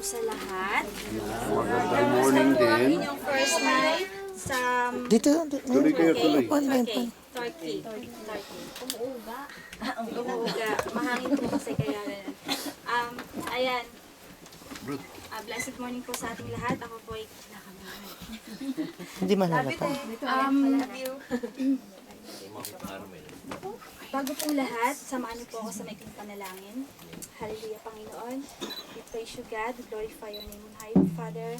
po sa lahat. Magandang morning Kamusta po ang din. inyong first night sa Dito, Tuloy kayo, tuloy. Turkey. Umuuga. Umuuga. Mahangin po kasi kaya. Ayan. Blessed morning po sa ating lahat. Ako po ay kinakamahan. hindi malalata. Love you. Bago pong lahat, samahan niyo po ako sa maikling panalangin. Hallelujah, Panginoon. We praise you, God. We glorify your name on high, Father.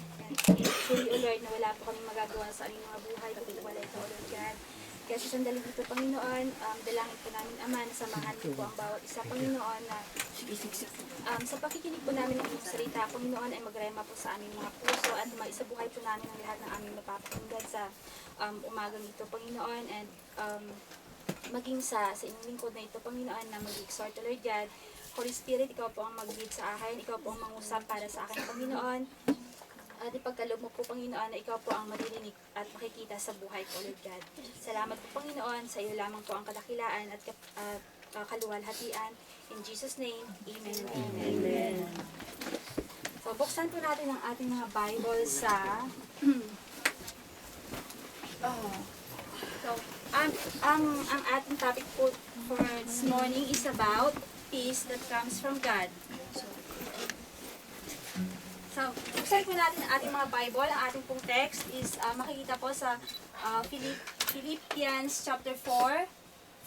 And truly, O Lord, na wala po kami magagawa sa aming mga buhay kung wala ito, O Lord God. Kaya sa sandali dito, Panginoon, dalangin po namin, Ama, na samahan niyo po ang bawat isa, Panginoon, na sa pakikinig po namin ng inyong salita, Panginoon, ay magrema po sa aming mga puso at maisabuhay po namin ang lahat ng aming mapapakinggan sa umagang ito, Panginoon. And maging sa inyong lingkod na ito, Panginoon, na mag-exhort, Lord God. Holy Spirit, ikaw po ang mag-lead sa akin, ikaw po ang mangusap para sa akin, Panginoon. At ipagkaloob mo po, Panginoon, na ikaw po ang maririnig at makikita sa buhay ko, Lord God. Salamat po, Panginoon, sa iyo lamang po ang kadakilaan at kaluwalhatian. In Jesus' name, Amen and Amen. Amen. So, buksan po natin ang ating mga Bible sa... ang ating topic po for this morning is about peace that comes from God. So, buksan po natin ang ating mga Bible. Ang ating pong text is makikita po sa Philippians chapter 4,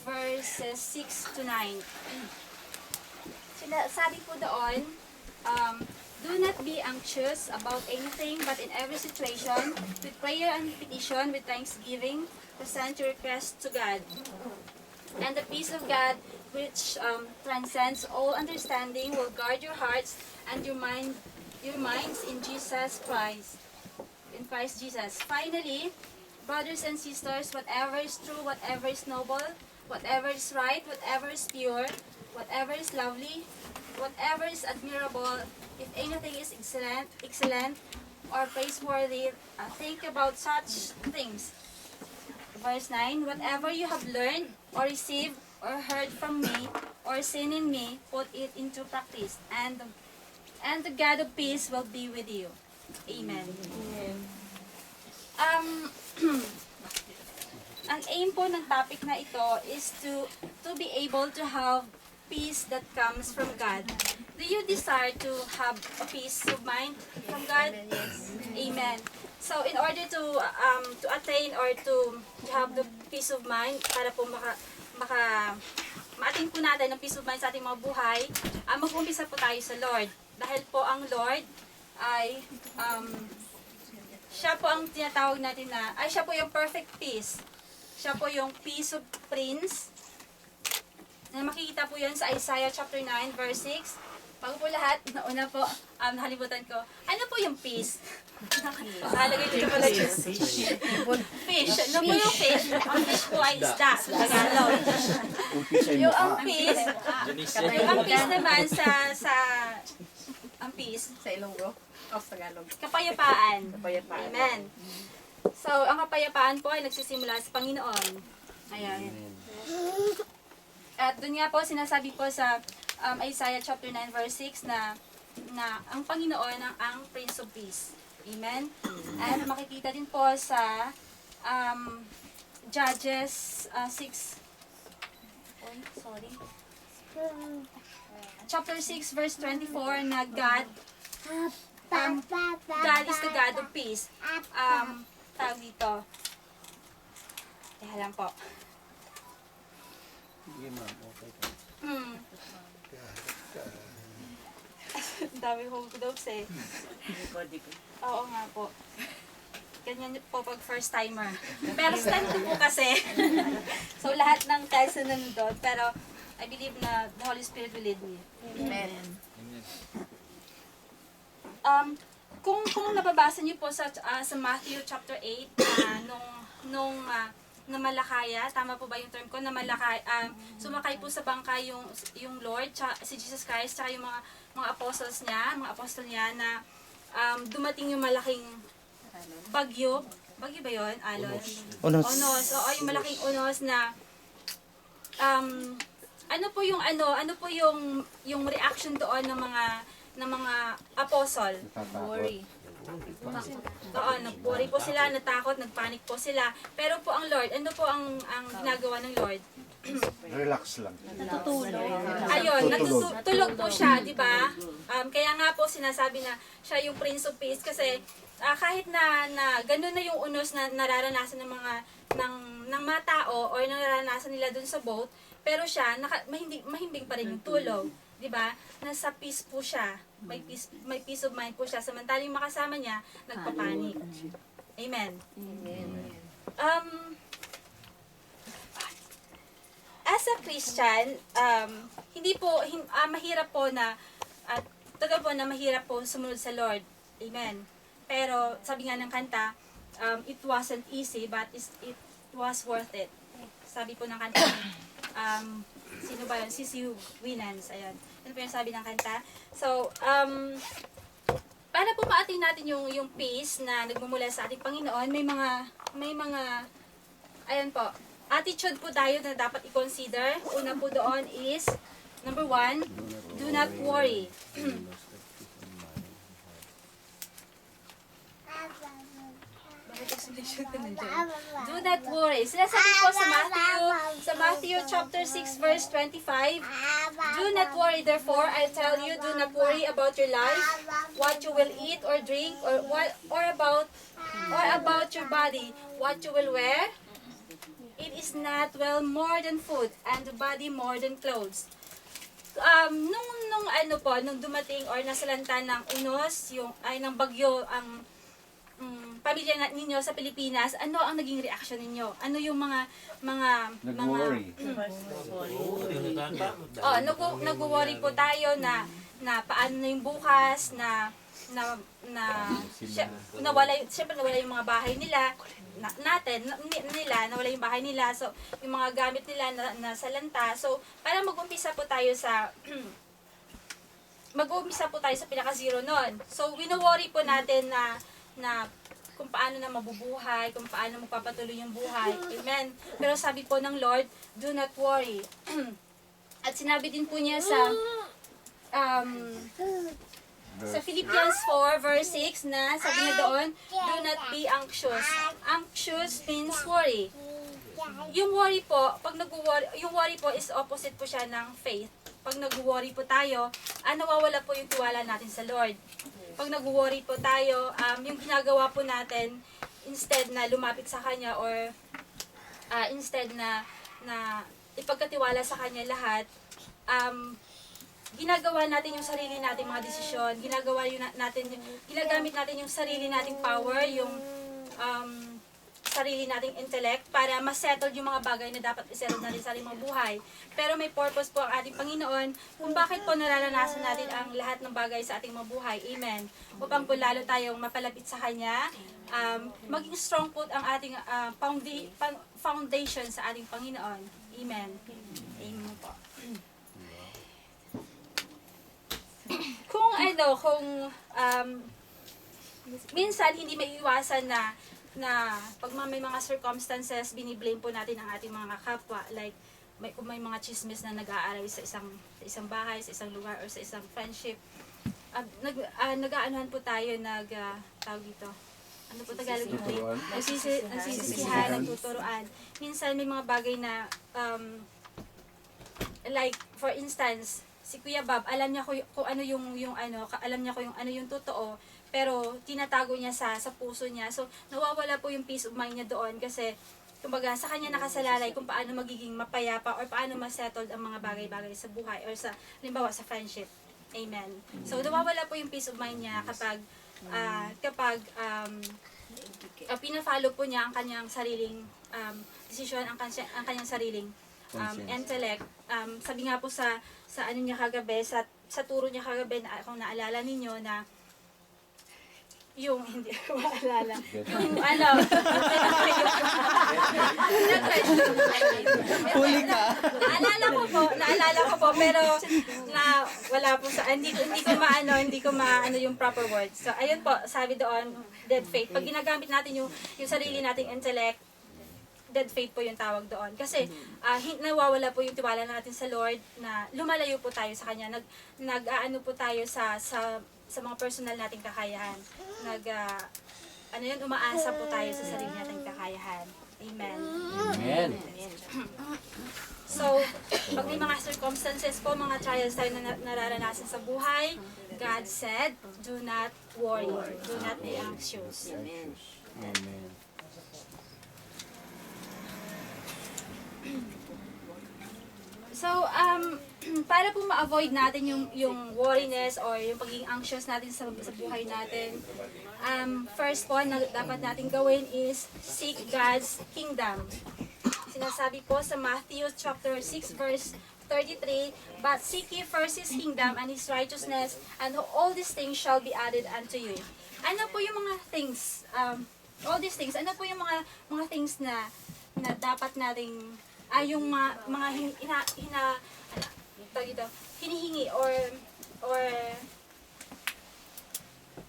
verses 6 to 9. Sabi po doon, do not be anxious about anything, but in every situation, with prayer and petition, with thanksgiving, present your request to God. And the peace of God, which transcends all understanding, will guard your hearts and your minds in Jesus Christ. In Christ Jesus. Finally, brothers and sisters, whatever is true, whatever is noble, whatever is right, whatever is pure, whatever is lovely, whatever is admirable, if anything is excellent or praiseworthy, think about such things. Verse 9, whatever you have learned or received or heard from me or seen in me, put it into practice, and the God of peace will be with you. Amen. Ang aim po ng topic na ito is to be able to have peace that comes from God. Do you desire to have a peace of mind from God? Yes. Amen. So in order to attain or to have the peace of mind, para po ma-attain po natin ang peace of mind sa ating mga buhay, mag-umpisa po tayo sa Lord. Dahil po ang Lord ay siya po ang tinatawag natin na siya po yung perfect peace. Siya po yung peace of Prince. Na makikita po yan sa Isaiah chapter 9 verse 6. Bago po lahat, nauna po, nakalimutan ko, ano po yung peace? Nakalagay dito pala yung fish. Ano po yung fish? Ang fish po ay isda sa Tagalog. Yung ang peace naman ang peace, Sa Ilonggo? O sa Tagalog? kapayapaan. Kapayapaan. Amen. So, ang kapayapaan po ay nagsisimula sa Panginoon. Ayan. At doon nga po, sinasabi po sa Isaiah chapter 9 verse 6 na ang Panginoon ang Prince of Peace. Amen? And makikita din po sa Judges 6. Chapter 6 verse 24 na God is the God of peace. Tawag dito. Kaya lang po. Dami kong notes eh. Oo nga po. Ganyan po pag first timer. First time ko po kasi. So lahat ng tests na nandun. Pero I believe na the Holy Spirit will lead me. Amen. Kung nababasa niyo po sa Matthew chapter 8 nung namalakaya, tama po ba yung term ko, namalakaya, sumakay po sa bangka yung Lord, si Jesus Christ, tsaka yung mga apostles niya, mga apostol niya na dumating yung malaking bagyo ba yun? Alon? Unos. Unos. Oo, yung malaking unos na ano po yung reaction doon ng mga apostol. Worry. Oo, nag-worry po sila, natakot, nagpanic po sila. Pero po ang Lord, ano po ang ginagawa ng Lord? Relax lang. Ayun, natutulog po siya, di ba? Kaya nga po sinasabi na siya yung Prince of Peace kasi kahit na gano'n na yung unos na nararanasan ng mga tao or nararanasan nila dun sa boat, pero siya, mahimbing pa rin yung tulog. Di ba? Nasa peace po siya. May peace of mind po siya. Samantalang yung makasama niya, nagpapanik. Amen. As a Christian, mahirap po na, totoo po na mahirap po sumunod sa Lord. Amen. Pero, sabi nga ng kanta, it wasn't easy, but it was worth it. Sabi po ng kanta, sino ba yun? C.C. Winans. Ayan. Ano po yung sabi ng kanta? So, para po ma-attain natin yung peace na nagmumula sa ating Panginoon, may mga, ayan po, attitude po tayo na dapat i-consider. Una po doon is, number 1, do not worry. Do not worry. Sinasabi po sa Matthew chapter 6 verse 25, do not worry, therefore I tell you, do not worry about your life, what you will eat or drink, or about your body, what you will wear. It is not well more than food, and the body more than clothes. Nung dumating or nasalanta ng unos, ng bagyo ang pamilya ninyo sa Pilipinas, ano ang naging reaction ninyo? Ano yung mga Nag-worry. nag-worry po tayo na paano na yung bukas, siyempre nawala yung mga bahay nila, nawala yung bahay nila, so yung mga gamit nila na salanta. So, para mag-umpisa po tayo sa pinaka-zero nun. So, wino-worry po natin na kung paano na mabubuhay, kung paano magpapatuloy yung buhay. Amen. Pero sabi po ng Lord, do not worry. At sinabi din po niya sa Philippians 4 verse 6 na sabi niya doon, do not be anxious. Anxious means worry. Yung worry po, yung worry po is opposite po siya ng faith. Pag nag-worry po tayo, nawawala po yung tiwala natin sa Lord. Pag nag-worry po tayo, yung ginagawa po natin, instead na lumapit sa Kanya or instead na ipagkatiwala sa Kanya lahat, ginagawa natin yung sarili nating mga desisyon, ginagamit natin yung sarili nating power, yung sarili nating intellect para ma-settle yung mga bagay na dapat i-settle natin sa ating mga buhay. Pero may purpose po ang ating Panginoon kung bakit po nararanasan natin ang lahat ng bagay sa ating mga buhay. Amen. Upang po lalo tayong mapalapit sa Kanya, maging strong po ang ating foundation sa ating Panginoon. Amen. Amen po. Kung minsan hindi maiiwasan na pag may mga circumstances, biniblame po natin ang ating mga kapwa. Like, kung may mga chismis na nag-aaral sa isang bahay, sa isang lugar, or sa isang friendship, nag-aanuhan po tayo, tawag dito, ano po Tagalog dito? Nagsisisihan, nagtuturoan. Minsan may mga bagay na, like, for instance, si Kuya Bob, alam niya kung ano yung totoo, pero tinatago niya sa puso niya. So, nawawala po yung peace of mind niya doon kasi, kumbaga, sa kanya nakasalalay kung paano magiging mapayapa or paano ma-settled ang mga bagay-bagay sa buhay or halimbawa, sa friendship. Amen. So, nawawala po yung peace of mind niya kapag pina-follow po niya ang kanyang sariling desisyon, ang kanyang sariling intellect. Sabi nga po sa ano niya kagabi, sa turo niya kagabi, kung naalala ninyo na yung hindi ko maalala. Yung Huli ka. Naalala ko po, pero wala po hindi ko maano yung proper words. So, ayun po, sabi doon, dead faith. Pag ginagamit natin yung sarili nating intellect, dead faith po yung tawag doon. Kasi nawawala po yung tiwala natin sa Lord, na lumalayo po tayo sa Kanya. Nag-aano po tayo sa mga personal nating kakayahan. Umaasa po tayo sa sarili nating kakayahan. Amen. Amen. So, pag may mga circumstances po, mga trials tayo na nararanasan sa buhay, God said, do not worry. Do not be anxious. Amen. So, para po ma-avoid natin yung worriness or yung pagiging anxious natin sa buhay natin, first po na dapat natin gawin is seek God's kingdom. Sinasabi po sa Matthew chapter 6 verse 33, but seek ye first His kingdom and His righteousness, and all these things shall be added unto you. Ano po yung mga things, all these things, ano po yung mga things na dapat nating, yung mga hinihingi or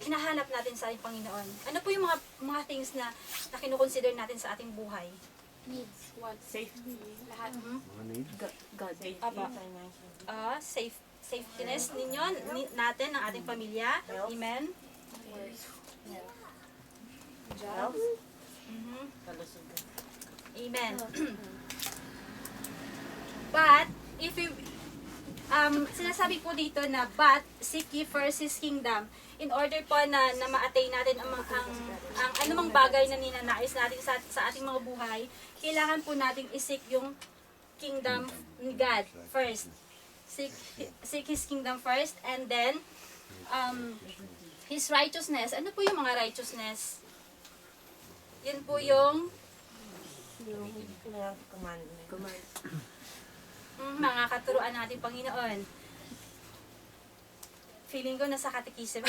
hinahanap natin sa ating Panginoon. Ano po yung mga things na kinukonsider natin sa ating buhay? Needs, wants, Safety. lahat. God. Apa. Safetyness ninyo, natin, ng ating pamilya. Amen. Health. Mhm. Kalusugan. Amen. But, if you, sinasabi po dito na, but, seek ye first His kingdom, in order po na ma-attain natin ang anumang bagay na ninanais natin sa ating mga buhay, kailangan po nating isik yung kingdom ni God first. Seek His kingdom first, and then, His righteousness. Ano po yung mga righteousness? Yun po yung mga katuruan natin, Panginoon. Feeling ko nasa katekism.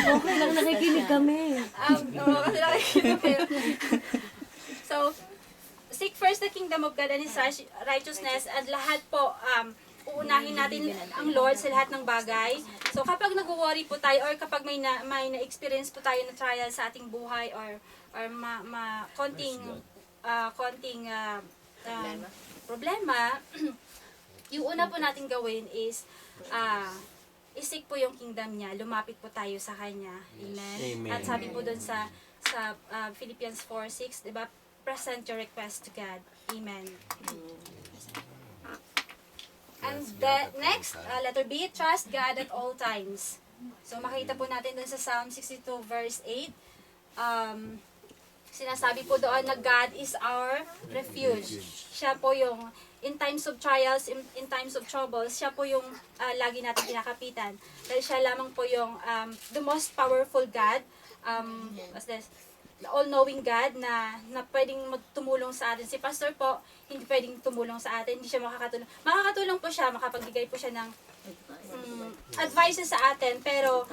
Okay lang, nakikinig kami. Oo, kasi nakikinig kayo. So, seek first the kingdom of God and His righteousness, and lahat po, uunahin natin ang Lord sa lahat ng bagay. So, kapag nag-worry po tayo, or kapag may na-experience po tayo na trial sa ating buhay, or konting problema, yung una po natin gawin is isik po yung kingdom niya, lumapit po tayo sa Kanya. Amen. Amen. At sabi po doon sa Philippians 4:6, diba? Present your request to God. Amen. And the next, letter B, trust God at all times. So makita po natin doon sa Psalm 62 verse 8, sinasabi po doon na God is our refuge. Siya po yung, in times of trials, in times of troubles, siya po yung lagi natin kinakapitan. Dahil siya lamang po yung the most powerful God, what's this? The all-knowing God na pwedeng tumulong sa atin. Si Pastor po, hindi pwedeng tumulong sa atin, hindi siya makakatulong. Makakatulong po siya, makapagbigay po siya ng advices sa atin, pero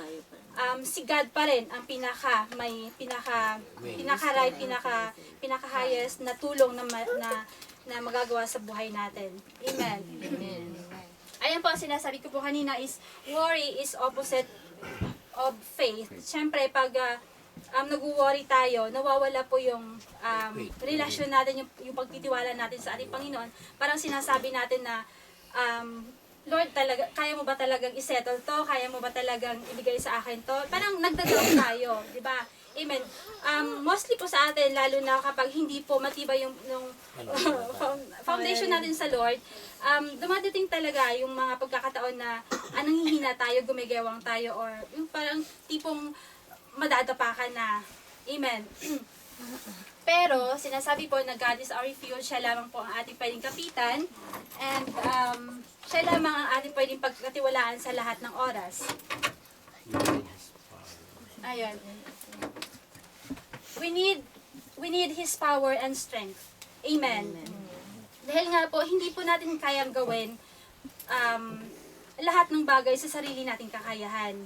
si God pa rin ang pinaka-highest na tulong na magagawa sa buhay natin. Amen. Ayan po, ang sinasabi ko po kanina is, worry is opposite of faith. Siyempre, pag nag-worry tayo, nawawala po yung relasyon natin, yung pagtitiwala natin sa ating Panginoon. Parang sinasabi natin na, Lord, talaga, kaya mo ba talagang isettle to? Kaya mo ba talagang ibigay sa akin to? Parang nagdadoubt tayo, di ba? Amen. Mostly po sa atin, lalo na kapag hindi po matibay yung foundation natin sa Lord, dumadating talaga yung mga pagkakataon na nanghihina tayo, gumigewang tayo, or yung parang tipong madadapakan na. Amen. Pero, sinasabi po na God is our refuge, siya lamang po ang ating pwedeng kapitan, and siya lamang ang ating pwedeng pagkatiwalaan sa lahat ng oras. Ayun. We need His power and strength. Amen. Dahil nga po, hindi po natin kayang gawin lahat ng bagay sa sarili nating kakayahan.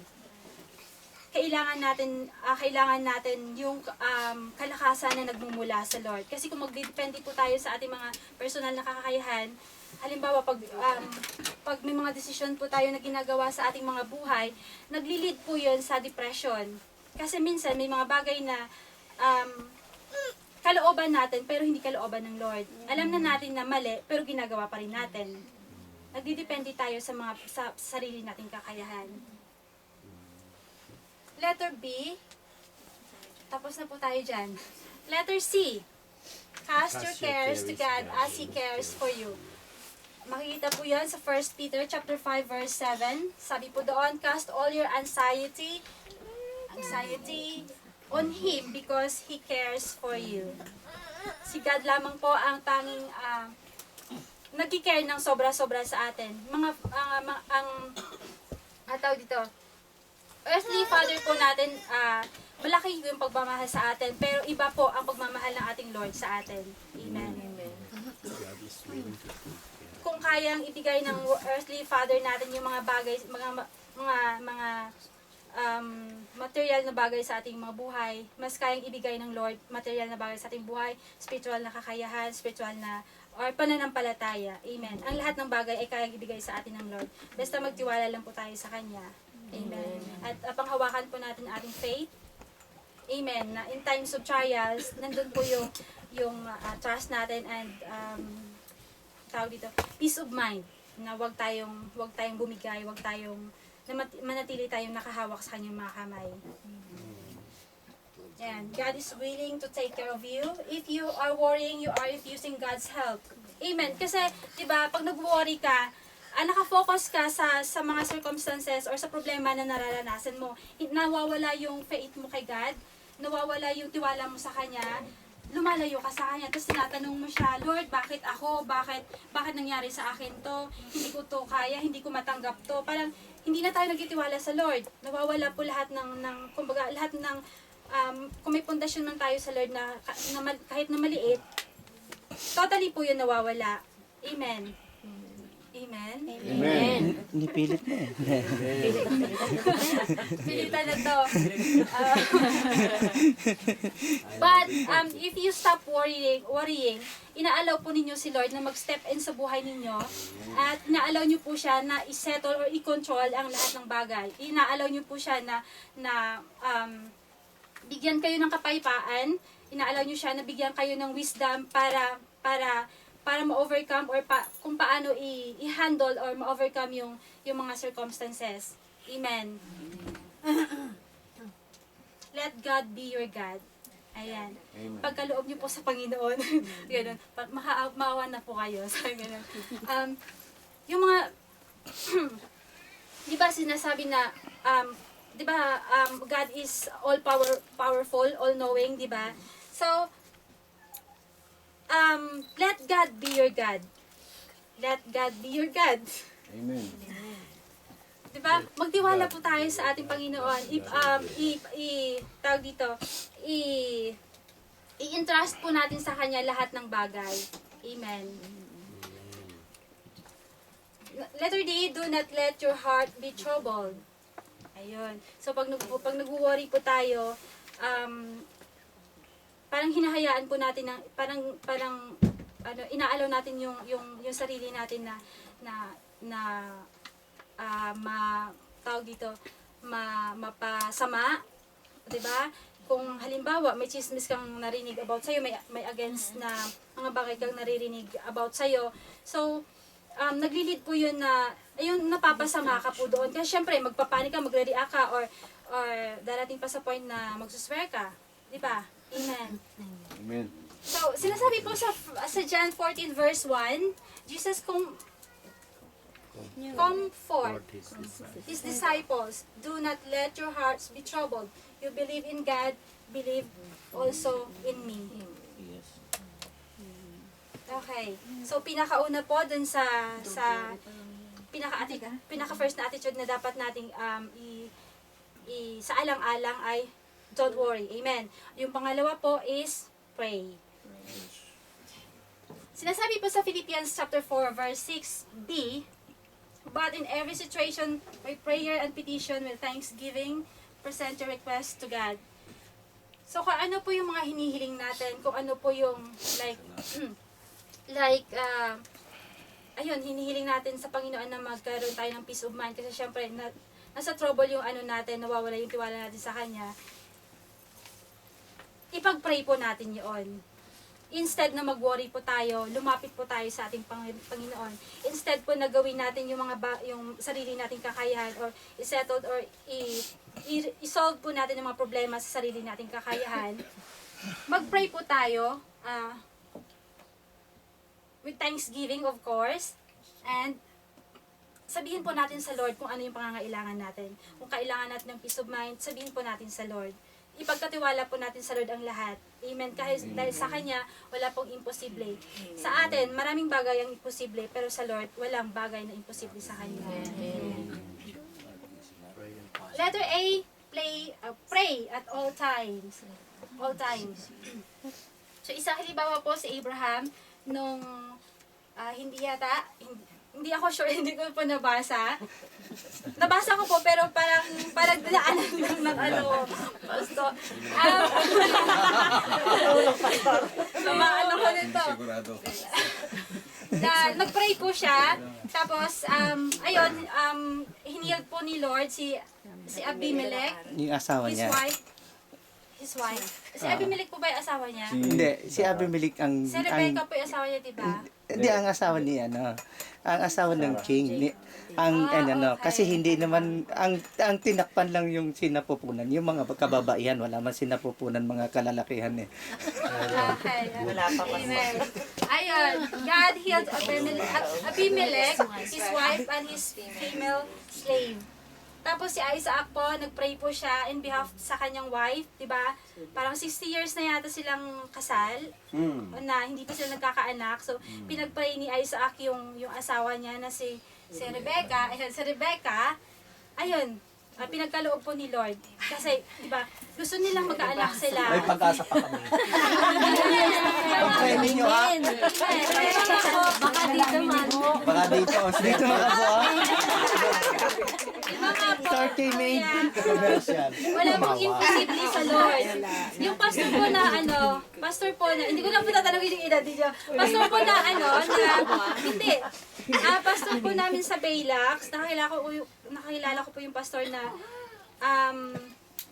Kailangan natin yung kalakasan na nagmumula sa Lord. Kasi kung magdidepende po tayo sa ating mga personal na kakayahan, halimbawa pag may mga desisyon po tayo na ginagawa sa ating mga buhay, nagli-lead po yun sa depression. Kasi minsan may mga bagay na kalooban natin, pero hindi kalooban ng Lord. Alam na natin na mali, pero ginagawa pa rin natin. Nagdidepende tayo sa sa sarili nating kakayahan. Letter B. Tapos na po tayo dyan. Letter C. Cast your cares to God as He cares for you. Makikita po yan sa 1 Peter chapter 5 verse 7. Sabi po doon, cast all your anxiety on Him because He cares for you. Si God lamang po ang tanging nagki-care ng sobra-sobra sa atin. Tawag dito, earthly father po natin, malaki yung pagmamahal sa atin, pero iba po ang pagmamahal ng ating Lord sa atin. Amen. Kung kayang ibigay ng earthly father natin yung mga bagay, mga material na bagay sa ating mga buhay, mas kayang ibigay ng Lord material na bagay sa ating buhay, spiritual na kakayahan, spiritual na or pananampalataya. Amen. Ang lahat ng bagay ay kayang ibigay sa atin ng Lord. Basta magtiwala lang po tayo sa Kanya. Amen. At panghawakan po natin ating faith. Amen. Na in times of trials, nandun po yung trust natin and tawag dito, peace of mind. Na wag tayong bumigay, wag tayong manatili tayong nakahawak sa kanyang mga kamay. And God is willing to take care of you. If you are worrying, you are refusing God's help. Amen. Kasi, di ba, pag nag-worry ka, nakafocus ka sa mga circumstances or sa problema na nararanasan mo, nawawala yung faith mo kay God, nawawala yung tiwala mo sa Kanya, lumalayo ka sa Kanya, tapos tinatanong mo siya, Lord, bakit ako? Bakit nangyari sa akin to? Hindi ko to kaya, hindi ko matanggap to. Parang, hindi na tayo nagtitiwala sa Lord. Nawawala po lahat kumbaga, lahat ng, kung may pundasyon man tayo sa Lord na kahit na maliit, totally po yun nawawala. Amen. Amen. Amen. Nipilit mo eh. Pilitan na to. But if you stop worrying, inaalaw po ninyo si Lord na mag-step in sa buhay ninyo at inaalaw nyo po siya na i-settle or i-control ang lahat ng bagay. Inaalaw nyo po siya na bigyan kayo ng kapayapaan. Inaalaw nyo siya na bigyan kayo ng wisdom para ma-overcome or kung paano i-handle or ma-overcome yung mga circumstances. Amen. Let God be your God. Ayan. Amen. Pagkaloob niyo po sa Panginoon, ganun, maawa na po kayo. So, ganun. Yung mga, di ba sinasabi na, di ba, God is powerful, all-knowing, di ba? So, let God be your God. Let God be your God. Amen. Diba? Magtiwala po tayo sa ating Panginoon. Tawag dito, i-entrust po natin sa Kanya lahat ng bagay. Amen. Letter D, do not let your heart be troubled. Ayun. So, pag nag-worry po tayo, parang hinahayaan po natin ng parang inaalaw natin yung sarili natin tawag dito mapasama, 'di ba? Kung halimbawa may chismis kang narinig about sa'yo, may against na mga bagay kang naririnig about sa'yo. So, nagli-lead po yun na ayun, napapasama ka po doon. Kasi syempre magpapanik ka, magre-react ka or darating pa sa point na magsuswear ka, 'di ba? Amen. Amen. So, sinasabi po sa John 14 verse 1, Jesus comfort His disciples. Do not let your hearts be troubled. You believe in God, believe also in me. Okay. So, pinakauna po dun sa pinaka first na attitude na dapat nating sa alang-alang ay don't worry. Amen. Yung pangalawa po is pray. Sinasabi po sa Philippians chapter 4 verse 6b, but in every situation by prayer and petition with thanksgiving present your request to God. So kung ano po yung mga hinihiling natin, kung ano po yung ayun, hinihiling natin sa Panginoon na magkaroon tayo ng peace of mind kasi syempre nasa trouble yung natin, nawawala yung tiwala natin sa Kanya. Ipag-pray po natin yun. instead na mag-worry po tayo, lumapit po tayo sa ating Panginoon. Instead po na gawin natin yung yung sarili nating kakayahan or i-settle or i-solve po natin yung mga problema sa sarili nating kakayahan. Mag-pray po tayo with thanksgiving of course, and sabihin po natin sa Lord kung ano yung pangangailangan natin. Kung kailangan natin ng peace of mind, sabihin po natin sa Lord. Ipagkatiwala po natin sa Lord ang lahat. Amen. Kahit dahil sa Kanya, wala pong imposible. Sa atin, maraming bagay ang imposible, pero sa Lord, walang bagay na imposible sa Kanya. Amen. Letter A, pray at all times. All times. So, isang halimbawa po si Abraham, nung hindi ako sure, hindi ko po nabasa. Nabasa ko po, pero parang dinaanan lang ng pasto. Ano ko nito. Sigurado. Nag-pray po siya, tapos, ayun, hinihiled po ni Lord si Abimelech, Yung asawa his niya. wife. Si Abimelech po ba yung asawa niya? Hindi, si Abimelech ang... Si Rebecca po yung asawa niya, diba? Hindi, ang asawa ni ang asawa ng king. okay. Kasi hindi naman, ang tinakpan lang yung sinapupunan. Yung mga kababaihan, wala man sinapupunan mga kalalakihan eh. Okay. Wala pa pa. Amen. Ayun, God healed Abimelech, his wife, and his female slave. Tapos si Isaac po, nagpray po siya in behalf sa kanyang wife, di ba? Parang 60 years na yata silang kasal, na hindi pa sila nagkakaanak. So, pinagpray ni Isaac yung asawa niya na si Rebecca. Ayun, si Rebecca, ayun, pinagkaloob po ni Lord. Kasi, di ba, gusto nilang magkaanak sila. May pag-asa pa kami. Pray ninyo ha? Baka dito man. Baka dito. Dito makabuha. Iba nga po. 30 May. Kaya, Commercial. wala pong imposible sa Lord. Yung pastor po na hindi ko na po tatanungin yung edad niyo. Pastor po na hindi. Pastor po namin sa Baylax, nakakilala ko po yung pastor na,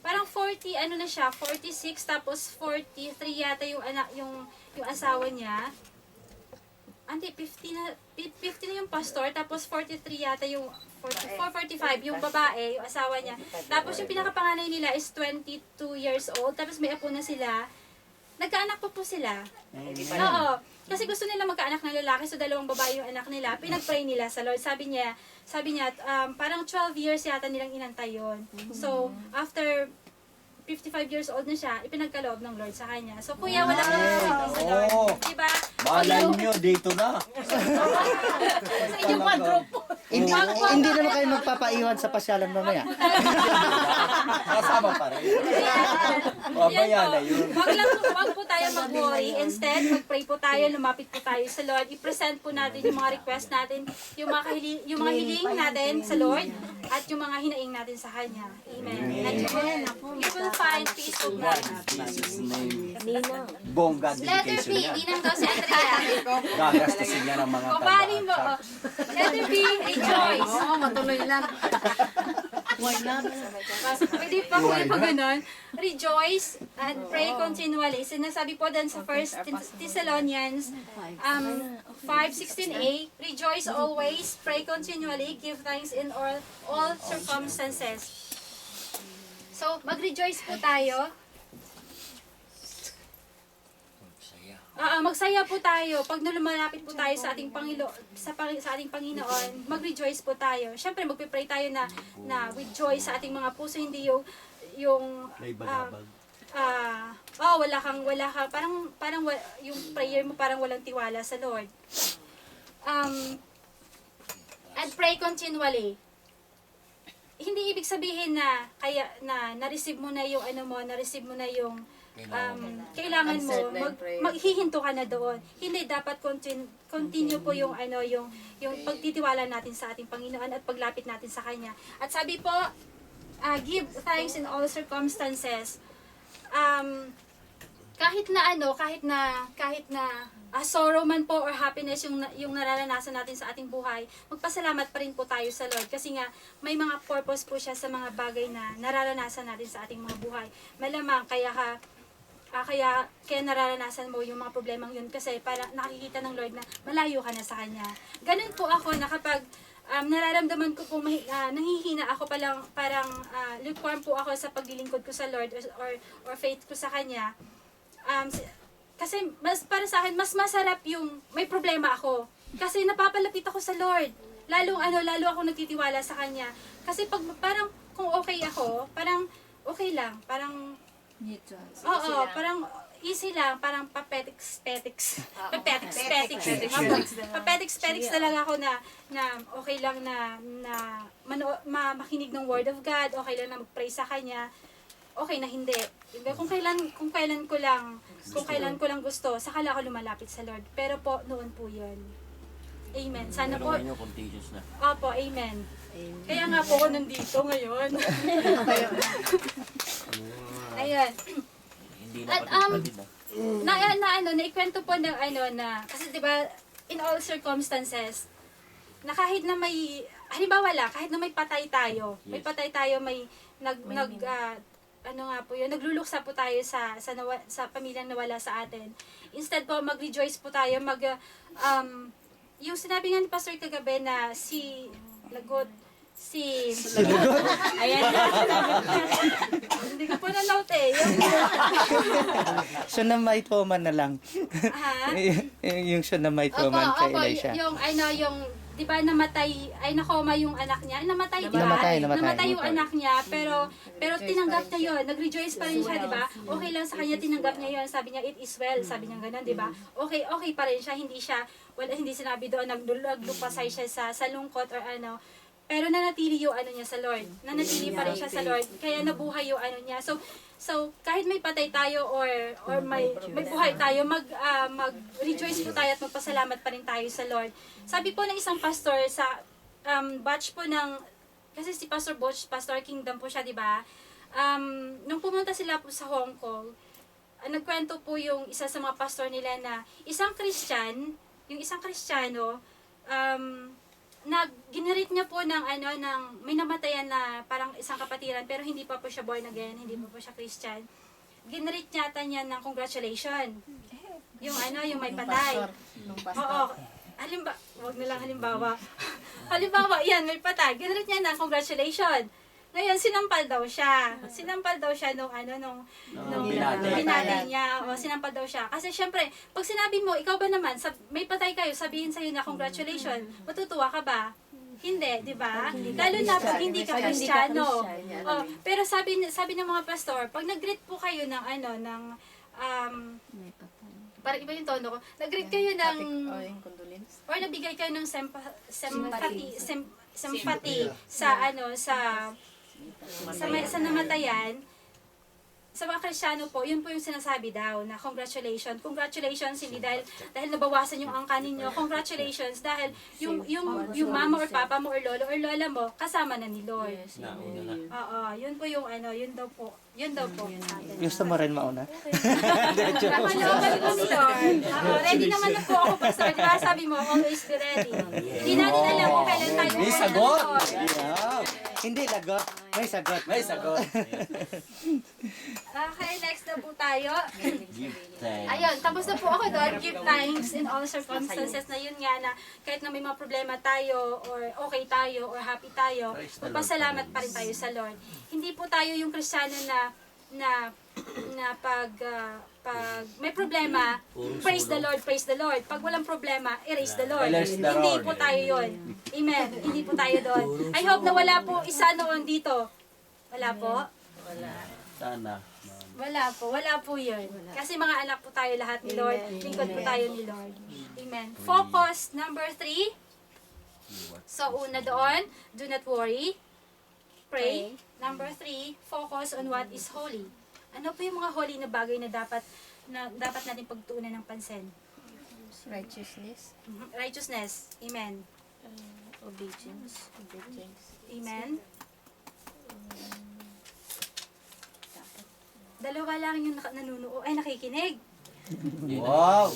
parang 40, 46, tapos 43 yata yung asawa niya. Hindi, 50 na yung pastor, tapos 43 yata yung 45 yung babae, yung asawa niya. Tapos yung pinakapanganay nila is 22 years old, tapos may apo na sila. Nagkaanak po sila. Oo. Kasi gusto nila magkaanak ng lalaki, so dalawang babae yung anak nila. Pinag-pray nila sa Lord. Sabi niya, parang 12 years yata nilang inantay yun. So, after 55 years old na siya, ipinagkaloob ng Lord sa kanya. So, kuya, wala kang imposible sa Lord. Oo. Diba? Malay nyo, dito na. Sa inyong quadruple. Hindi naman kayo magpapaiwan sa pasyalan mamaya. Kasama pa rin. Mamaya na yun. Wag po tayo mag-worry. Instead, mag-pray po tayo, lumapit po tayo sa Lord. I-present po natin yung mga request natin, yung mga hiling natin sa Lord, at yung mga hinaing natin sa Kanya. Amen. And you will find peace of mind. Jesus' name. Bongga Letter dedication B, niya. ninang daw si Andrea. Gagastusin niya ng mga Kubali mo. tanda. Letter B, rejoice. Oo, matuloy lang. Pwede pa ko pa ganun. Rejoice and pray continually. Sinasabi po din sa 1 Thessalonians 5:16a, rejoice always, pray continually, give thanks in all circumstances. So, mag-rejoice po tayo. Magsaya po tayo. Pag lumalapit po tayo sa ating sa ating Panginoon, mag-rejoice po tayo. Siyempre, magpe-pray tayo na with joy sa ating mga puso, hindi yung wala kang, yung prayer mo parang walang tiwala sa Lord. And pray continually. Hindi ibig sabihin na na-receive mo na yung na-receive mo na yung kailangan mo, maghihinto ka na doon. Hindi, dapat continue po yung pagtitiwala natin sa ating Panginoon at paglapit natin sa Kanya. At sabi po, give thanks in all circumstances. Kahit na sorrow man po or happiness yung nararanasan natin sa ating buhay, magpasalamat pa rin po tayo sa Lord kasi nga may mga purpose po siya sa mga bagay na nararanasan natin sa ating mga buhay. Malamang kaya kaya nararanasan mo yung mga problemang yun kasi para nakikita ng Lord na malayo ka na sa Kanya. Ganun po ako na kapag nararamdaman ko po nanghihina ako parang lukewarm po ako sa paglilingkod ko sa Lord or faith ko sa Kanya. Kasi para sa akin, mas masarap yung may problema ako. Kasi napapalapit ako sa Lord. Lalo ako nagtitiwala sa Kanya. Kasi pag parang kung okay ako, parang okay lang. Parang Neutral. oo, parang easy lang, parang papetics talaga ako na okay lang na makinig ng word of God, okay lang na mag-pray sa Kanya, okay na hindi. Kung kailan ko lang gusto, saka lang ako lumalapit sa Lord. Pero po, noon po yun. Amen. Sana po, Pero ngayon, contagious na. opo, amen. Kaya nga po ako nandito ngayon. Ayun. Hindi At, na patid naikwento po ng kasi 'di ba in all circumstances na kahit na may halimbawa lang, kahit na may patay tayo, Yes. nagluluksa po tayo sa pamilyang nawala sa atin. Instead po mag-rejoice po tayo, yung sinabi nga ni Pastor kagabi na ayan. Hindi ko po na-note eh. Tsunamite woman na lang. Yung tsunamite woman kay Elisha. Yung di ba namatay, nakoma yung anak niya. Namatay, di ba? Namatay. Namatay yung anak niya, pero tinanggap niya yun. Nag-rejoice pa rin siya, di ba? Okay lang sa kanya, tinanggap niya yun. Sabi niya, it is well. Sabi niya ganun, di ba? Okay pa rin siya. Hindi sinabi doon, naglupasay siya sa lungkot or ano. Pero nanatili yung niya sa Lord. Nanatili pa rin siya sa Lord. Kaya nabuhay yung niya. So kahit may patay tayo or may buhay tayo, mag-rejoice po tayo at magpasalamat pa rin tayo sa Lord. Sabi po ng isang pastor sa batch po kasi si Pastor Butch, Pastor Kingdom po siya, di ba? Nung pumunta sila po sa Hong Kong, nagkwento po yung isa sa mga pastor nila na isang Kristiyano, ginirit niya po ng may namatayan na parang isang kapatiran pero hindi pa po siya born again, hindi pa po siya Christian. Ginirit niya ng congratulations. Yung may patay. Oo. Wag na lang halimbawa. Halimbawa, yan, may patay. Ginirit niya ng congratulations. Ngayon, sinampal daw siya. Nung binati niya. O, sinampal daw siya. Kasi syempre, pag sinabi mo, ikaw ba naman, may patay kayo, sabihin sa'yo na congratulations, matutuwa ka ba? Hindi, di ba? Lalo na pag hindi ka Kristiyano. Pero sabi ng mga pastor, pag nag-greet po kayo ng parang iba yung tono ko. Nag-greet kayo ng or nabigay kayo ng sympathy sa namatayan, sa mga Kristiyano po, yun po yung sinasabi daw na congratulations. Congratulations, hindi dahil nabawasan yung angka ninyo. Congratulations dahil yung mama or papa mo or lolo or lola mo kasama na ni Lord. Oo, yun po yung yun daw po. Yun daw po. Gusto mo rin mauna? Nakalooban po ni Lord. Ready naman na po ako, Pastor. Di ba sabi mo, always be ready. Hindi natin alam kung kailan tayo May sagot! Yeah. Hindi lagot. May sagot. May sagot. Okay, next na po tayo. Give thanks. Ayun, tapos na po ako doon. Give thanks in all circumstances na yun nga na kahit na may mga problema tayo or okay tayo or happy tayo, magpasalamat pa rin tayo sa Lord. Hindi po tayo yung Kristiyano na pag may problema, praise the Lord. Pag walang problema, erase the Lord. Erase the Hindi Lord. po tayo yun. Amen. Hindi po tayo doon. I hope na wala po isa noon dito. Wala po? Sana. Wala po yun. Kasi mga anak po tayo lahat ni Lord. Lingkod po tayo ni Lord. Amen. Focus, number 3. So, una doon, do not worry. Pray. Number 3, focus on what is holy. Ano po yung mga holy na bagay na dapat natin pagtuunan ng pansin? Righteousness. Righteousness. Amen. Obedience. Amen. Dalawa lang yung nakikinig. Wow!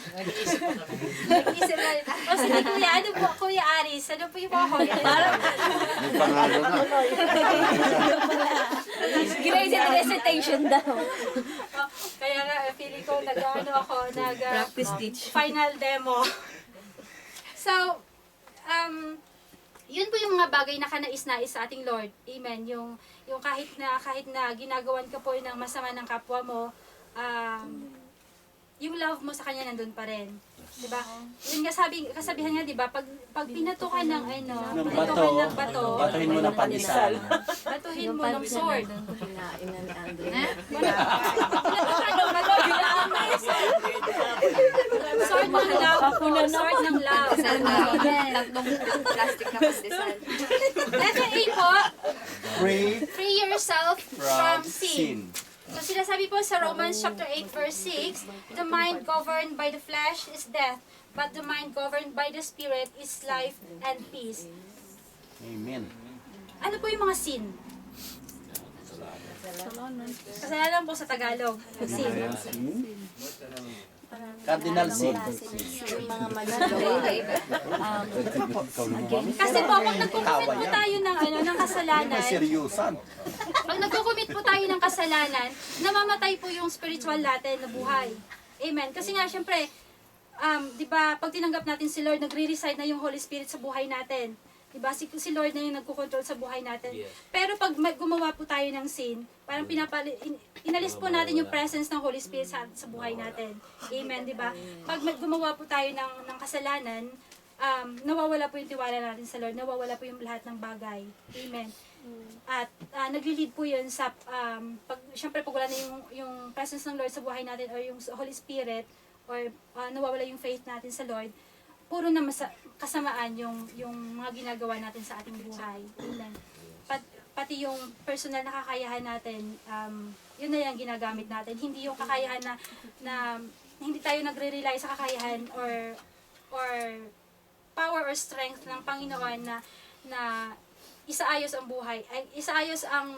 Nag-isip na. O sige kuya, ano po, Kuya Aris, ano po yung mga holy? May pangalan na. Grace and Recitation daw. Kaya nga, feeling ko Practice teach. final demo. So, yun po yung mga bagay na kanais-nais sa ating Lord. Amen. Yung kahit na ginagawan ka po ng masama ng kapwa mo, yung love mo sa kanya nandun pa rin. Diba? Yun nga kasabihan nga, diba? Pag pinato ka ng Ng pinato bato, ka ng bato, batuhin mo ng pandesal. batuhin mo ng sword. Kinain na ni Andre. Sword ng love po. Sword ng love. Tatlong plastic na pandesal. Letter A po, Free free yourself from from sin. sin. So sinasabi po sa Romans chapter 8 verse 6, the mind governed by the flesh is death, but the mind governed by the spirit is life and peace. Amen. Ano po yung mga sin? Kasalanan po sa Tagalog. Sin. Cardinal sin. Yung mga magagawa. Kasi po, pag nagkukumit po tayo ng kasalanan, Seryosan. pag nagkukumit po tayo ng kasalanan, namamatay po yung spiritual natin na buhay. Amen. Kasi nga, syempre, di ba, pag tinanggap natin si Lord, nagre-reside na yung Holy Spirit sa buhay natin. Di ba, si Lord na yung nagkukontrol sa buhay natin. Pero pag gumawa po tayo ng sin, parang inalis po natin yung presence ng Holy Spirit sa buhay natin. Amen, di ba? Pag gumawa po tayo ng kasalanan, nawawala po yung tiwala natin sa Lord, nawawala po yung lahat ng bagay. Amen. At nagli-lead po yun sa, syempre pag wala na yung presence ng Lord sa buhay natin or yung Holy Spirit, or nawawala yung faith natin sa Lord, puro na kasamaan yung mga ginagawa natin sa ating buhay. Amen. Pati yung personal na kakayahan natin, yun na yung ginagamit natin. Hindi yung kakayahan na hindi tayo nagre-rely sa kakayahan or power or strength ng Panginoon na isaayos ang buhay, ay isaayos ang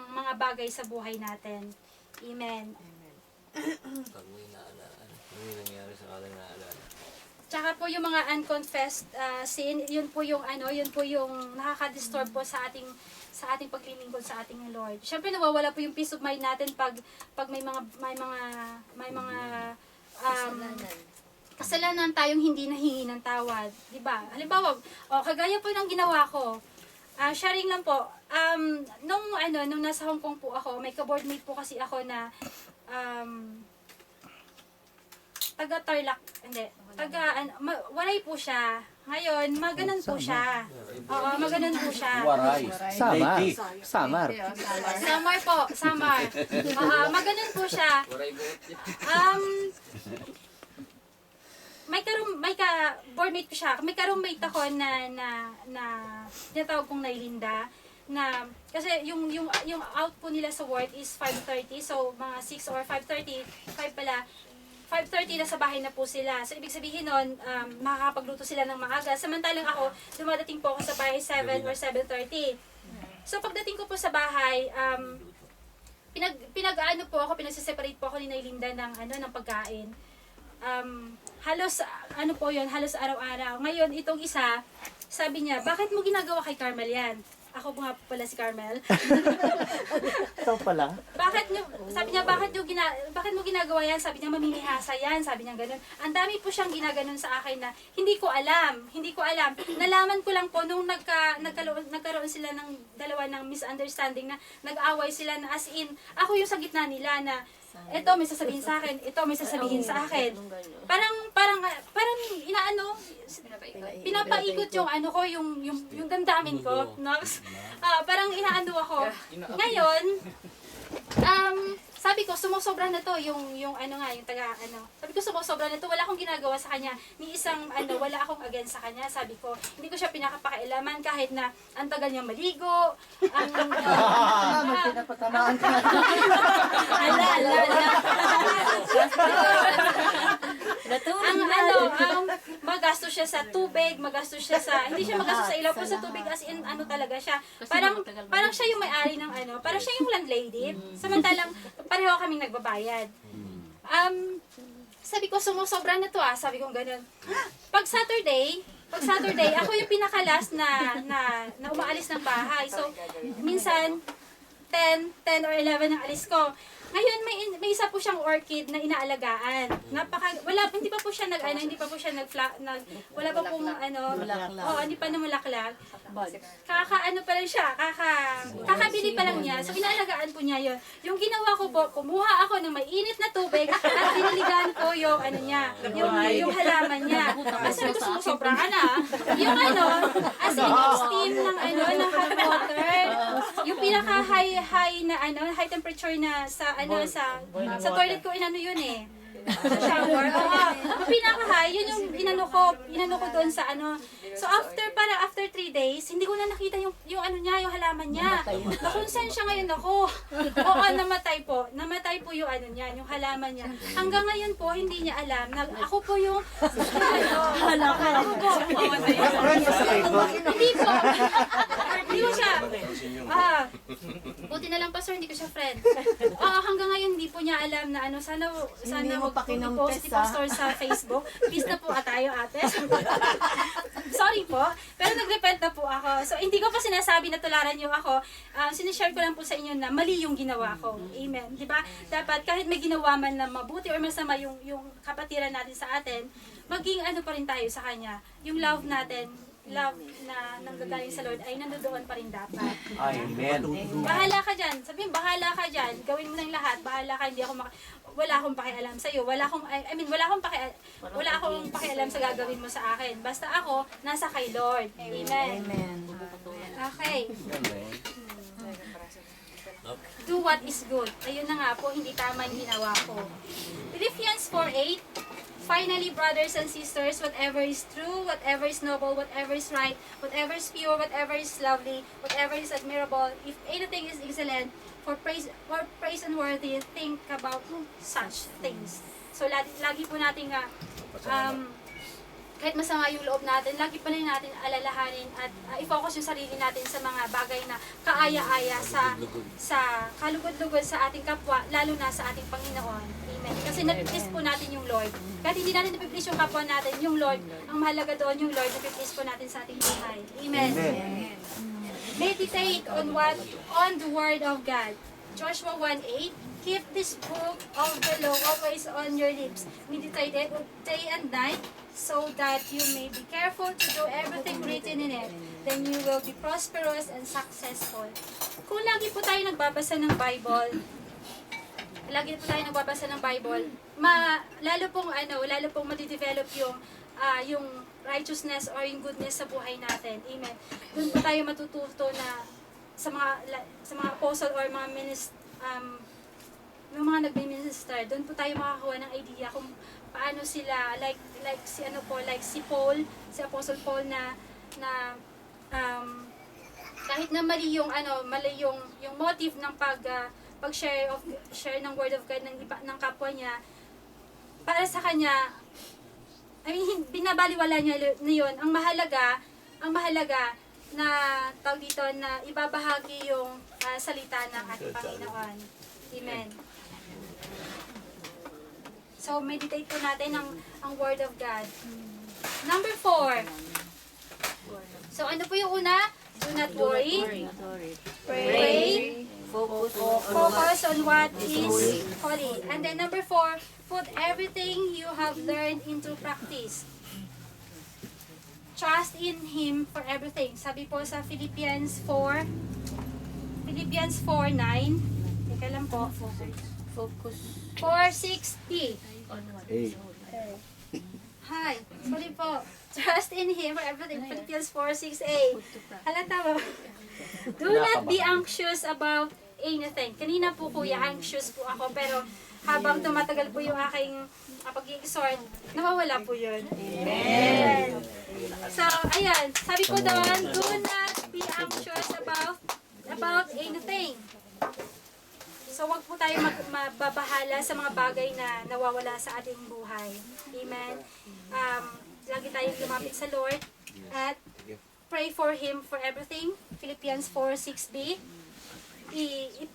mga bagay sa buhay natin. Amen. Pag may naalala, may nangyari sa kalang naalala. Tsaka po yung mga unconfessed sin, yun po yung nakaka-disturb po sa ating paglilingkod sa ating Lord. Syempre nawawala po yung peace of mind natin pag may mga kasalanan tayong hindi nahingi ng tawad, 'di ba? Halimbawa, kagaya po ng ginawa ko. Sharing lang po. Nung nasa Hong Kong po ako, may ka-boardmate po kasi ako na taga-Tarlac, waray po siya. Ngayon, maganon po siya. Oo, maganon po siya. Waray. Samar. Lady. Samar. Samar po, Samar. Maganon po siya. May boardmate ko siya. May ka-roommate ako na tinatawag kong Nailinda, na kasi yung out po nila sa work is 5:30, so mga 6 or 5:30, 5:30 na sa bahay na po sila. So, ibig sabihin nun, makakapagluto sila ng maaga. Samantalang ako, dumadating po ako sa bahay 7 or 7:30. So, pagdating ko po sa bahay, pinagsiseparate po ako ni Nailinda ng pagkain. Halos araw-araw. Ngayon, itong isa, sabi niya, bakit mo ginagawa kay Carmel yan? Ako po nga pala si Carmel. Ito pala. Sabi niya, bakit mo ginagawa yan? Sabi niya, mamimihasa yan. Sabi niya ganun. Ang dami po siyang ginaganon sa akin na hindi ko alam. Nalaman ko lang po nung nagkaroon sila ng dalawa ng misunderstanding na nag-away sila na as in, ako yung sa gitna nila na ito may sasabihin sa akin, ito may sasabihin sa akin. Parang pinapaikot yung yung damdamin ko. Parang inaano ako. Ngayon, sabi ko, sumusobra na to, yung sabi ko, sumusobra na to, wala akong ginagawa sa kanya, wala akong against sa kanya, sabi ko, hindi ko siya pinakapakailaman kahit na ang tagal niyang maligo, Pinapatamaan ka. magastos siya sa tubig, hindi siya magastos sa ilaw, pero sa tubig as in, talaga siya, parang siya yung may-ari ng parang siya yung landlady, samantalang pareho kaming nagbabayad. Sabi ko, sumusobra na to sabi ko ganun. Pag Saturday, ako yung pinakalas na umaalis ng bahay. So, minsan, 10 10 or 11 ang alis ko. Ngayon, may isa po siyang orchid na inaalagaan. Hindi pa po siya hindi pa po siya wala pa pong hindi pa namulaklak. Kakaano pa lang siya, kakabili pa lang niya. So, inaalagaan po niya yun. Yung ginawa ko po, kumuha ako ng mainit na tubig at diniligan ko yung yung halaman niya. Kasi sobra ka na. Yung as in, yung steam ng hot water. Yung pinaka high temperature na sa toilet ko yun eh. Sa shower. Yung pinaka-high, yun yung inano ko doon sa So after 3 days, hindi ko na nakita yung niya, yung halaman niya. Kung saan siya ngayon ako. Oo, namatay po. Namatay po yung niya, yung halaman niya. Hanggang ngayon po, hindi niya alam. Ako po yung ako po. Hindi po. Hindi ko siya. Buti na lang pa sir, hindi ko siya friend. Hanggang ngayon hindi po niya alam na sana wag po i-post sa Facebook. Peace na po tayo ate. Sorry po. Pero nag-repent na po ako. So hindi ko pa sinasabi na tularan niyo ako. Sinishare ko lang po sa inyo na mali yung ginawa ko. Amen. Di ba? Dapat kahit may ginawa man na mabuti or masama yung kapatiran natin sa atin, maging pa rin tayo sa kanya. Yung love natin, love na nanggagaling sa Lord ay nandoon pa rin dapat. Amen. Bahala ka dyan. Sabihin, bahala ka dyan. Gawin mo ng lahat. Bahala ka. Wala akong pakialam sa iyo. Wala akong pakialam sa gagawin mo sa akin. Basta ako, nasa kay Lord. Amen. Okay. Do what is good. Ayun na nga po, hindi tama yung ginawa ko. Philippians 4:8. Finally, brothers and sisters, whatever is true, whatever is noble, whatever is right, whatever is pure, whatever is lovely, whatever is admirable, if anything is excellent, for praise and worthy, think about such things. So, lagi po natin kahit masama yung loob natin, lagi pa rin natin alalahanin at i-focus yung sarili natin sa mga bagay na kaaya-aya sa kalugod-lugod sa ating kapwa, lalo na sa ating Panginoon. Amen. Kasi napiplis po natin yung Lord. Kahit hindi natin napiplis yung kapwa natin, yung Lord, ang mahalaga doon yung Lord, napiplis po natin sa ating buhay. Amen. Amen. Meditate on the Word of God. Joshua 1:8. Keep this book of the law always on your lips. Meditate it day and night, so that you may be careful to do everything written in it. Then you will be prosperous and successful. Kung lagi po tayo nagbabasa ng Bible, lalo pong madidevelop yung righteousness or yung goodness sa buhay natin. Amen. Doon po tayo matututo na sa mga apostle or mga yung mga nagmi-minister, doon po tayo makakuha ng idea kung paano sila si Paul, si Apostle Paul na kahit na mali yung motive ng pag-share ng word of God ng kapwa niya, para sa kanya, binabaliwala niya yun. Ang mahalaga na tawag dito na ibabahagi yung salita ng ating Panginoon. Amen. So, meditate po natin ang Word of God. Number 4. So, ano po yung una? Do not worry. Pray. Focus on what is holy. And then number 4, put everything you have learned into practice. Trust in Him for everything. Sabi po sa Philippians 4:9. Teka lang po. Focus. 4:6b. Hey. Hi. Sorry po. Trust in Him for everything. Philippians 4:6a. Halata mo. Do not be anxious about anything. Kanina po kuya, anxious po ako. Pero habang tumatagal po yung aking pag-i-exhort, nawawala po yun. Amen. So, ayan. Sabi ko doon, do not be anxious about anything. So, wag po tayo mababahala sa mga bagay na nawawala sa ating buhay. Amen. Lagi tayong lumapit sa Lord at pray for Him for everything. Philippians 4:6b.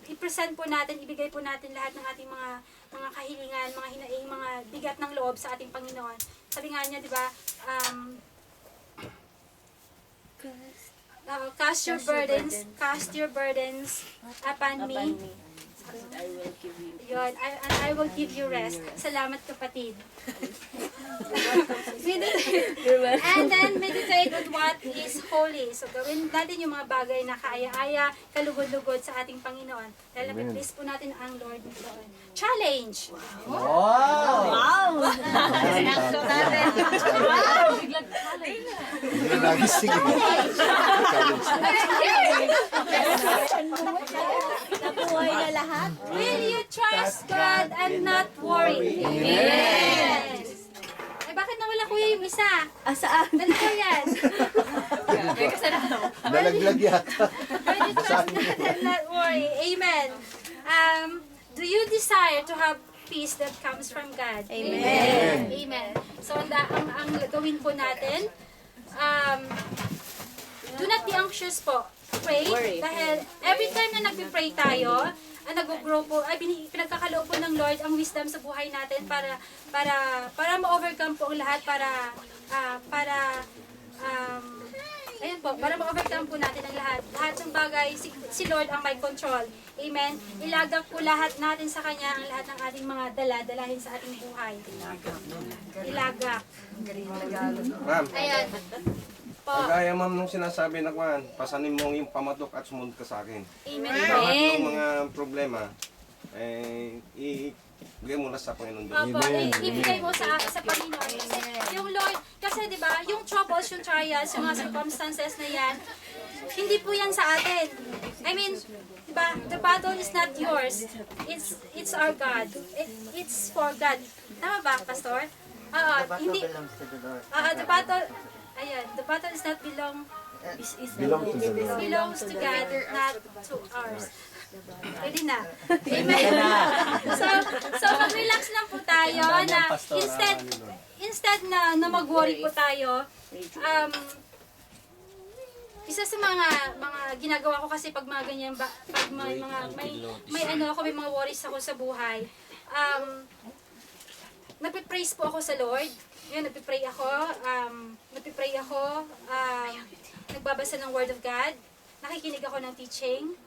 I-present po natin, ibigay po natin lahat ng ating mga kahilingan, mga hinaing, mga bigat ng loob sa ating Panginoon. Sabi nga niya, di ba, cast your burdens upon me. I will give you. Yun, and I will give you rest. Salamat, kapatid. And then, meditate on what is holy. So, gawin natin yung mga bagay na kaaya-aya, kalugod-lugod sa ating Panginoon. Dahil na-please po natin ang Lord doon. Challenge! Wow! Nagising. Nabuhay na lahat. Will you trust God and not worry? Amen! Ay, bakit nawala kuya yung isa? Saan? Dalawa yan. Nalaglag yata. Will you trust God and not worry? Amen. Do you desire to have peace that comes from God? Amen. Amen. So, ang gawin po natin, do not be anxious po. Pray. Dahil every time na nagpipray tayo, nag-grow po, ay pinagkakaloob po ng Lord ang wisdom sa buhay natin para ma-overcome po ang lahat, ayun po, para ma-overcome po natin ang lahat. Lahat ng bagay, si Lord ang may control. Amen. Ilagak po lahat natin sa Kanya ang lahat ng ating mga dala-dalahin sa ating buhay. Ilagak. Ma'am, Ayan. Po. kagaya ma'am nung sinasabi na kwan, pasanin mo yung pamatok at sumunod ka sa akin. Amen. Lahat Amen. ng mga problema, ibigay mo na sa Panginoon Diyos. Opo, ibigay mo sa Panginoon. Kasi yung Lord, kasi di ba, yung troubles, yung trials, yung mga circumstances na yan, hindi po yan sa atin. I mean, di ba, the battle is not yours. It's our God. It's for God. Tama ba, Pastor? Hindi. The battle, ayan, the battle is not belongs to God, not to ours. Pwede na. Amen. So mag-relax lang po tayo na instead na mag-worry po tayo, isa sa mga ginagawa ko kasi pag mga ganyan pag may mga worries ako sa buhay, nagpe-praise po ako sa Lord. Yun, nagpe-pray ako, nagbabasa ng Word of God, nakikinig ako ng teaching.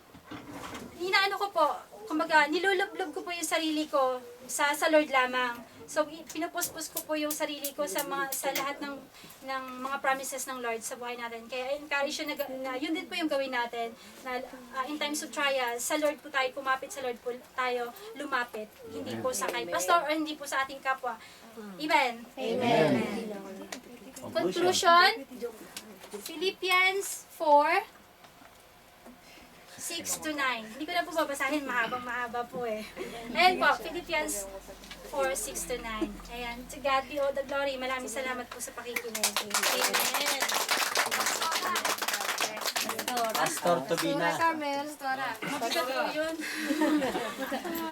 Inaano ko po, kumbaga, nilulublob ko po yung sarili ko sa Lord lamang. So, pinupuspos ko po yung sarili ko sa lahat ng mga promises ng Lord sa buhay natin. Kaya encourage yun na yun din po yung gawin natin. Na in times of trial, sa Lord po tayo kumapit, sa Lord po tayo lumapit. Hindi po sa kay pastor or hindi po sa ating kapwa. Amen. Amen. Conclusion, Philippians 4, 6 to 9. Hindi ko na po babasahin, mahaba po eh. Ayan po, Philippians 4, 6 to 9. Ayan, to God be all the glory. Maraming salamat po sa pakikinig. Amen. Pastor Tobina. Carmel, Mabigat po yun.